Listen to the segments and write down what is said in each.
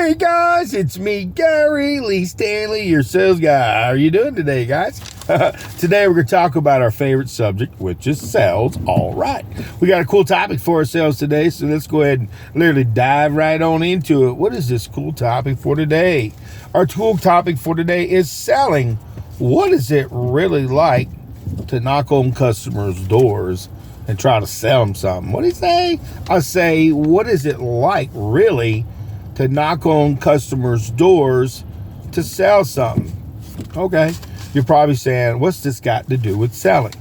Hey guys, it's me, Gary Lee Stanley, your sales guy. How are you doing today, guys? Today we're going to talk about our favorite subject, which is sales. All right. We got a cool topic for our sales today, so let's go ahead and literally dive right on into it. What is this cool topic for today? Our cool topic for today is selling. What is it really like to knock on customers' doors and try to sell them something? What do you say? I say, what is it like really to knock on customers' doors to sell something? Okay, you're probably saying, what's this got to do with selling?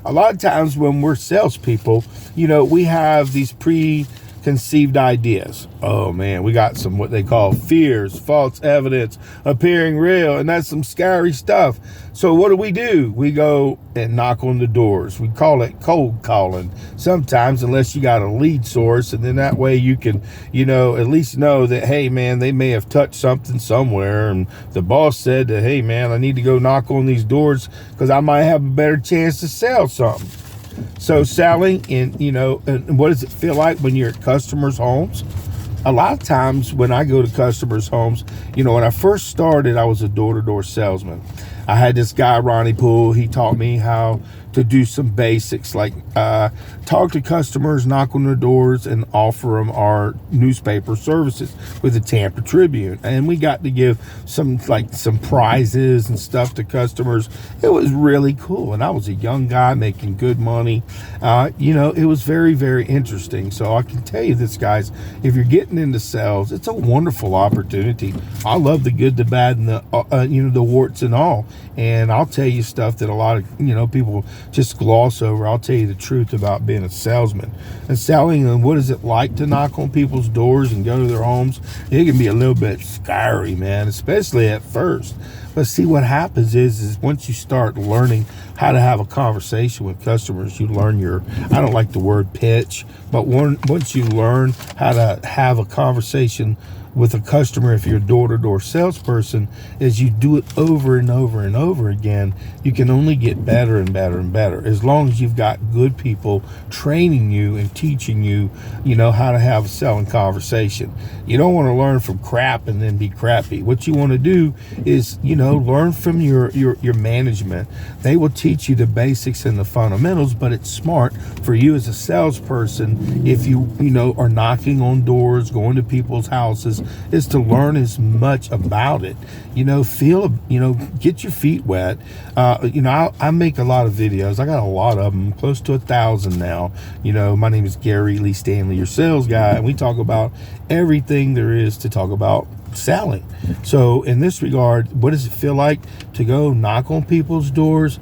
A lot of times when we're salespeople, we have these preconceived ideas. Oh man, we got some what they call fears, false evidence appearing real, and that's some scary stuff. So what do? We go and knock on the doors. We call it cold calling sometimes, unless you got a lead source, and then that way you can, at least know that, hey man, they may have touched something somewhere, and the boss said that, hey man, I need to go knock on these doors because I might have a better chance to sell something. So selling, and what does it feel like when you're at customers' homes? A lot of times when I go to customers' homes, when I first started, I was a door-to-door salesman. I had this guy, Ronnie Poole. He taught me how to do some basics like talk to customers, knock on their doors, and offer them our newspaper services with the Tampa Tribune. And we got to give some prizes and stuff to customers. It was really cool. And I was a young guy making good money. It was very, very interesting. So I can tell you this, guys, if you're getting into sales, it's a wonderful opportunity. I love the good, the bad, and the warts and all. And I'll tell you stuff that a lot of, people just gloss over. I'll tell you the truth about being a salesman and selling, and what is it like to knock on people's doors and go to their homes. It can be a little bit scary, man, especially at first. But see, what happens is once you start learning how to have a conversation with customers, you learn I don't like the word pitch, but once you learn how to have a conversation with a customer, if you're a door-to-door salesperson, as you do it over and over and over again, you can only get better and better and better, as long as you've got good people training you and teaching you, how to have a selling conversation. You don't want to learn from crap and then be crappy. What you want to do is, learn from your management. They will teach you the basics and the fundamentals, but it's smart for you as a salesperson, if you are knocking on doors, going to people's houses, is to learn as much about it. Get your feet wet. I make a lot of videos. I got a lot of them, close to 1,000 now. My name is Gary Lee Stanley, your sales guy, and we talk about everything there is to talk about selling. So in this regard, what does it feel like to go knock on people's doors?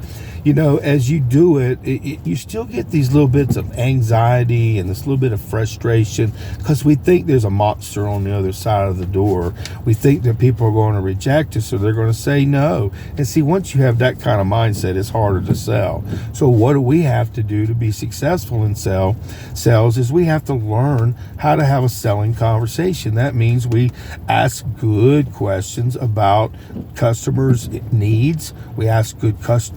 As you do it, you still get these little bits of anxiety and this little bit of frustration, because we think there's a monster on the other side of the door. We think that people are going to reject us, or they're going to say no. And see, once you have that kind of mindset, it's harder to sell. So what do we have to do to be successful in sales is we have to learn how to have a selling conversation. That means we ask good questions about customers' needs. We ask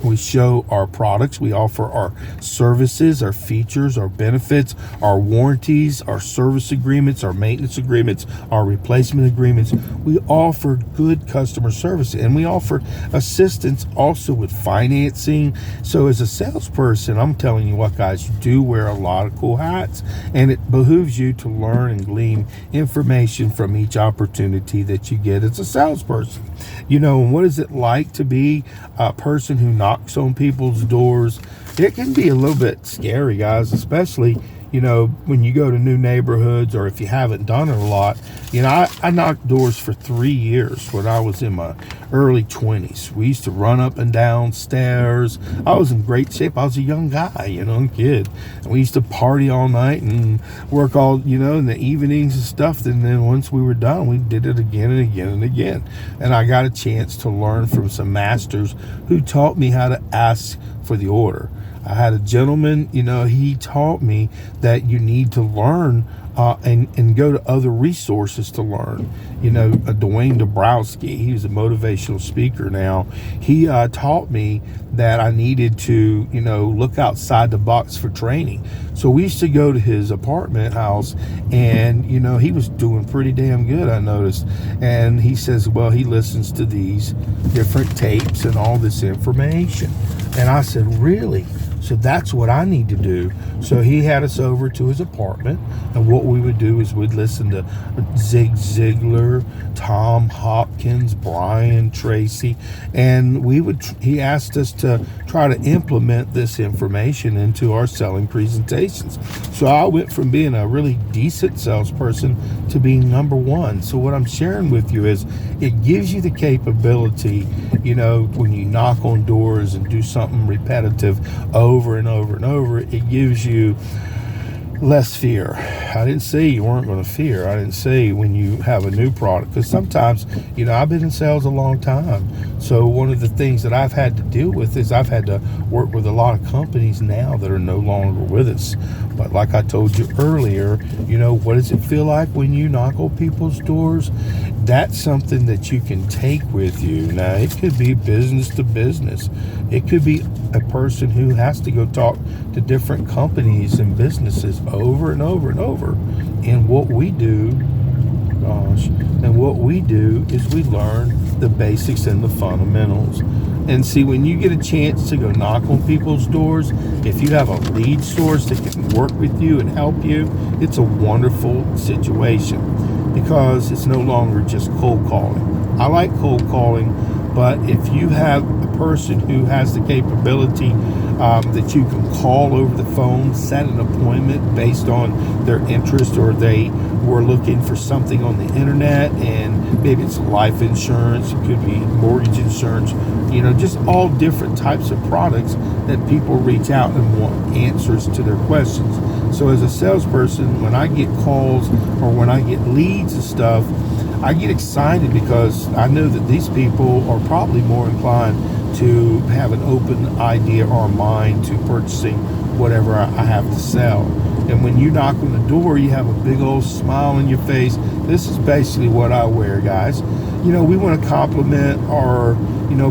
we show our products, we offer our services, our features, our benefits, our warranties, our service agreements, our maintenance agreements, our replacement agreements. We offer good customer service, and we offer assistance also with financing. So as a salesperson, I'm telling you what, guys, you do wear a lot of cool hats, and it behooves you to learn and glean information from each opportunity that you get as a salesperson. And what is it like to be a person who knocks on people's doors? It can be a little bit scary, guys, especially when you go to new neighborhoods, or if you haven't done it a lot. I knocked doors for 3 years when I was in my early 20s. We used to run up and down stairs. I was in great shape. I was a young guy, kid. And we used to party all night and work all, in the evenings and stuff. And then once we were done, we did it again and again and again. And I got a chance to learn from some masters who taught me how to ask for the order. I had a gentleman, he taught me that you need to learn and go to other resources to learn. Dwayne Dabrowski, he's a motivational speaker now. He taught me that I needed to, look outside the box for training. So we used to go to his apartment house, and, he was doing pretty damn good, I noticed. And he says, well, he listens to these different tapes and all this information. And I said, really? So that's what I need to do. So he had us over to his apartment, and what we would do is we'd listen to Zig Ziglar, Tom Hopkins, Brian Tracy, and he asked us to try to implement this information into our selling presentations. So I went from being a really decent salesperson to being number one. So what I'm sharing with you is it gives you the capability, when you knock on doors and do something repetitive over and over and over, it gives you less fear. I didn't say you weren't going to fear. I didn't say when you have a new product, because sometimes, I've been in sales a long time. So one of the things that I've had to deal with is I've had to work with a lot of companies now that are no longer with us. But like I told you earlier, what does it feel like when you knock on people's doors? That's something that you can take with you. Now, it could be business to business. It could be a person who has to go talk to different companies and businesses over and over and over. And what we do, is we learn the basics and the fundamentals. And see, when you get a chance to go knock on people's doors, if you have a lead source that can work with you and help you, it's a wonderful situation, because it's no longer just cold calling. I like cold calling, but if you have a person who has the capability that you can call over the phone, set an appointment based on their interest, or they were looking for something on the internet, and maybe it's life insurance, it could be mortgage insurance, just all different types of products that people reach out and want answers to their questions. So as a salesperson, when I get calls or when I get leads and stuff, I get excited because I know that these people are probably more inclined to have an open idea or mind to purchasing whatever I have to sell. And when you knock on the door, you have a big old smile on your face. This is basically what I wear, guys. We want to compliment our,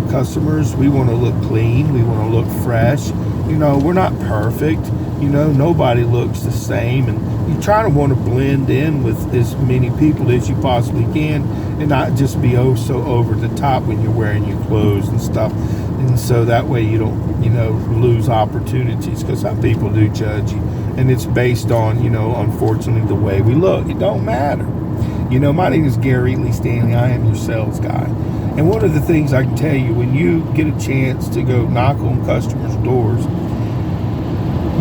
customers. We want to look clean. We want to look fresh. We're not perfect. Nobody looks the same. And you try to want to blend in with as many people as you possibly can, and not just be so over the top when you're wearing your clothes and stuff. And so that way you don't, lose opportunities, because some people do judge you. And it's based on, unfortunately, the way we look. It don't matter. My name is Gary Lee Stanley. I am your sales guy. And one of the things I can tell you, when you get a chance to go knock on customers' doors,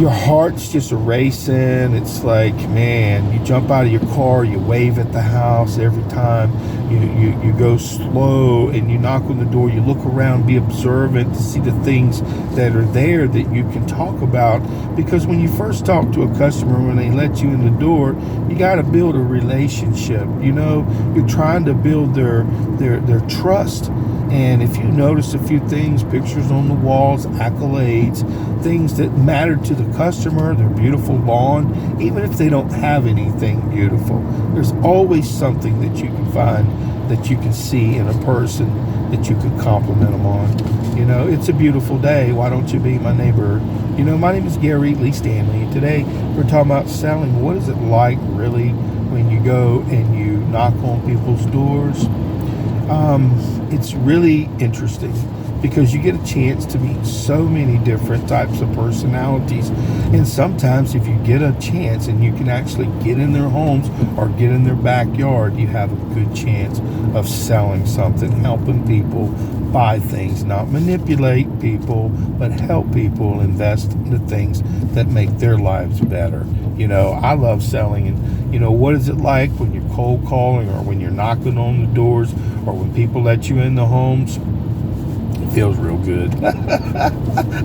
your heart's just racing. It's like, man, you jump out of your car, you wave at the house every time. You go slow and you knock on the door, you look around, be observant to see the things that are there that you can talk about. Because when you first talk to a customer, when they let you in the door, you got to build a relationship. You're trying to build their trust. And if you notice a few things, pictures on the walls, accolades, things that matter to the customer, their beautiful lawn, even if they don't have anything beautiful, there's always something that you can find, that you can see in a person, that you can compliment them on. It's a beautiful day. Why don't you be my neighbor? My name is Gary Lee Stanley. Today we're talking about selling. What is it like really when you go and you knock on people's doors? It's really interesting, because you get a chance to meet so many different types of personalities. And sometimes if you get a chance and you can actually get in their homes or get in their backyard, you have a good chance of selling something, helping people buy things, not manipulate people, but help people invest in the things that make their lives better. I love selling. And what is it like when you're cold calling, or when you're knocking on the doors, or when people let you in the homes? It feels real good.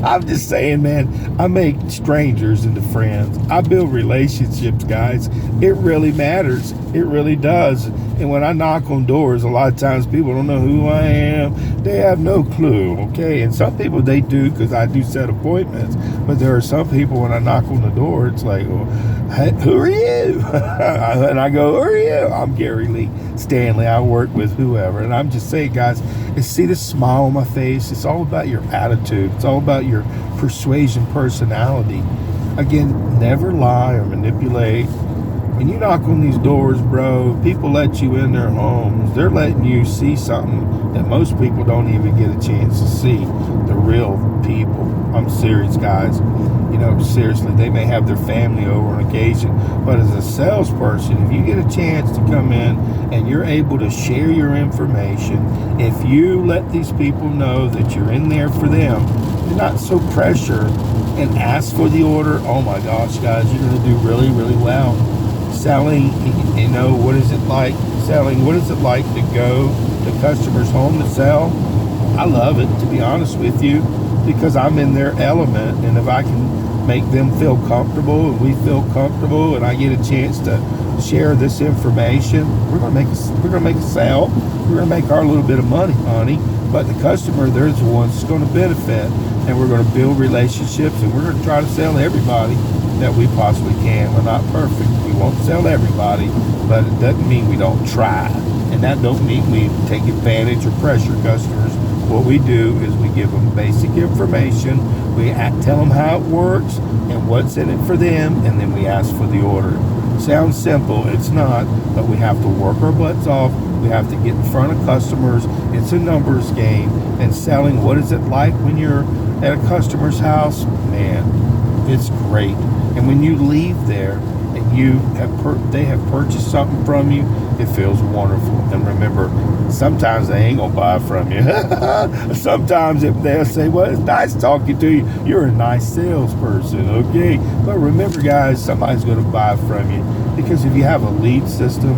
I'm just saying, man, I make strangers into friends. I build relationships, guys. It really matters. It really does. And when I knock on doors, a lot of times people don't know who I am. They have no clue, okay? And some people, they do, because I do set appointments. But there are some people, when I knock on the door, it's like, well, hey, who are you? And I go, who are you? I'm Gary Lee Stanley. I work with whoever. And I'm just saying, guys, you see the smile on my face. It's all about your attitude. It's all about your persuasion personality. Again, never lie or manipulate. When you knock on these doors, bro, people let you in their homes. They're letting you see something that most people don't even get a chance to see. The real people. I'm serious, guys. You know, seriously, they may have their family over on occasion, but as a salesperson, if you get a chance to come in and you're able to share your information, if you let these people know that you're in there for them, you're not so pressured, and ask for the order, oh my gosh, guys, you're going to do really, really well. Selling, you know, what is it like selling? What is it like to go to customers' home to sell? I love it, to be honest with you, because I'm in their element, and if I can make them feel comfortable and we feel comfortable, and I get a chance to share this information, we're gonna make a sale. We're gonna make our little bit of money, honey. But the customer, they're the ones that's going to benefit, and we're going to build relationships, and we're going to try to sell everybody that we possibly can. We're not perfect. We won't sell everybody, but it doesn't mean we don't try, and that don't mean we take advantage or pressure customers. What we do is we give them basic information. We tell them how it works and what's in it for them, and then we ask for the order. Sounds simple, it's not, but we have to work our butts off. We have to get in front of customers. It's a numbers game, and selling, what is it like when you're at a customer's house? Man, it's great. And when you leave there and they have purchased something from you, it feels wonderful. And remember, sometimes they ain't gonna buy from you. Sometimes they'll say, well, it's nice talking to you. You're a nice salesperson, okay? But remember, guys, somebody's gonna buy from you, because if you have a lead system,